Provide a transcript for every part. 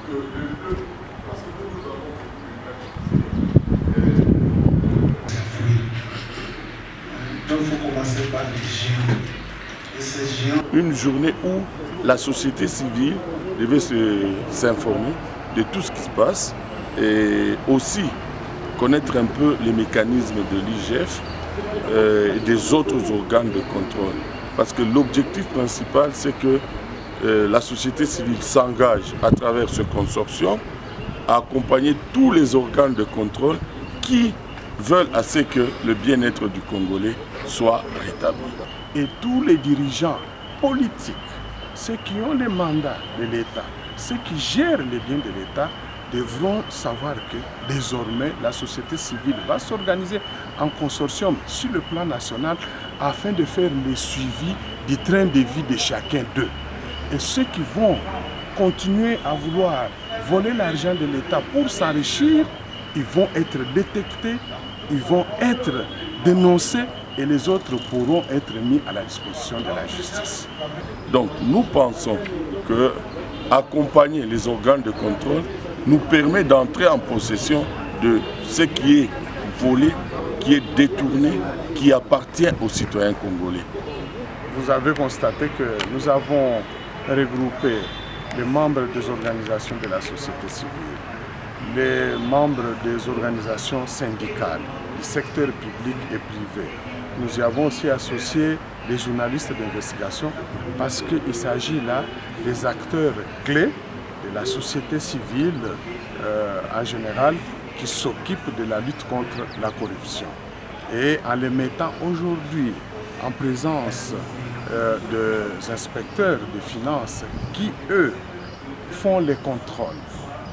Donc il faut commencer par les géants. Et ces géants... Une journée où la société civile devait s'informer de tout ce qui se passe et aussi connaître un peu les mécanismes de l'IGF et des autres organes de contrôle. Parce que l'objectif principal, c'est que la société civile s'engage à travers ce consortium à accompagner tous les organes de contrôle qui veulent assez que le bien-être du Congolais soit rétabli. Et tous les dirigeants politiques, ceux qui ont les mandats de l'État, ceux qui gèrent les biens de l'État, devront savoir que désormais la société civile va s'organiser en consortium sur le plan national afin de faire le suivi du train de vie de chacun d'eux. Et ceux qui vont continuer à vouloir voler l'argent de l'État pour s'enrichir, ils vont être détectés, ils vont être dénoncés et les autres pourront être mis à la disposition de la justice. Donc nous pensons que accompagner les organes de contrôle nous permet d'entrer en possession de ce qui est volé, qui est détourné, qui appartient aux citoyens congolais. Vous avez constaté que nous avons regroupé les membres des organisations de la société civile, les membres des organisations syndicales, du secteur public et privé. Nous y avons aussi associé les journalistes d'investigation parce qu'il s'agit là des acteurs clés de la société civile en général qui s'occupent de la lutte contre la corruption. Et en les mettant aujourd'hui en présence des inspecteurs des finances qui, eux, font les contrôles,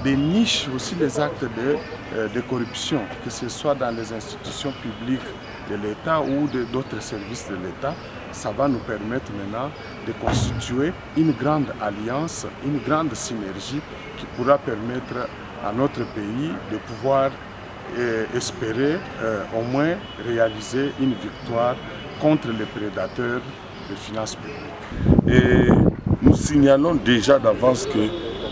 dénichent aussi les actes de corruption, que ce soit dans les institutions publiques de l'État ou d'autres services de l'État, ça va nous permettre maintenant de constituer une grande alliance, une grande synergie qui pourra permettre à notre pays de pouvoir espérer au moins réaliser une victoire contre les prédateurs des finances publiques. Et nous signalons déjà d'avance que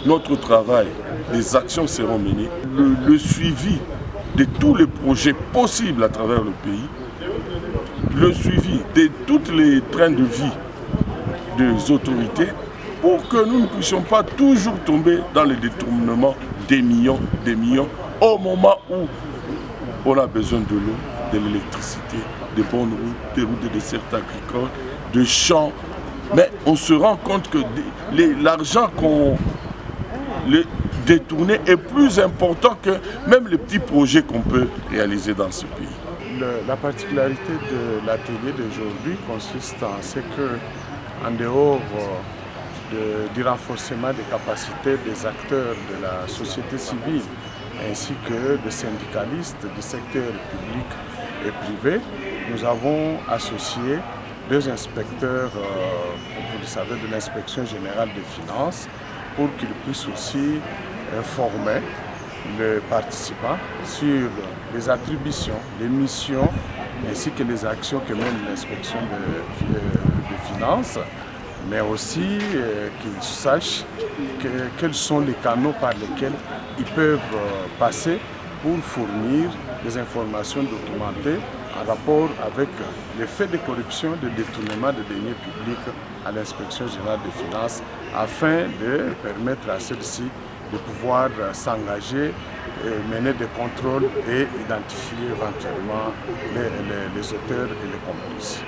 notre travail, les actions seront menées, le suivi de tous les projets possibles à travers le pays, le suivi de tous les trains de vie des autorités pour que nous ne puissions pas toujours tomber dans le détournement des millions, au moment où on a besoin de l'eau, de l'électricité, de bonnes routes, des routes de dessertes agricoles, de champs. Mais on se rend compte que l'argent qu'on détourné est plus important que même les petits projets qu'on peut réaliser dans ce pays. La particularité de l'atelier d'aujourd'hui consiste en ce que, en dehors du renforcement des capacités des acteurs de la société civile ainsi que des syndicalistes du secteur public et privé, nous avons associé deux inspecteurs, vous le savez, de l'inspection générale des finances pour qu'ils puissent aussi informer les participants sur les attributions, les missions ainsi que les actions que mène l'inspection des finances, mais aussi qu'ils sachent quels sont les canaux par lesquels ils peuvent passer pour fournir des informations documentées en rapport avec les faits de corruption, de détournement de deniers publics à l'inspection générale des finances afin de permettre à celle-ci de pouvoir s'engager, mener des contrôles et identifier éventuellement les auteurs et les complices.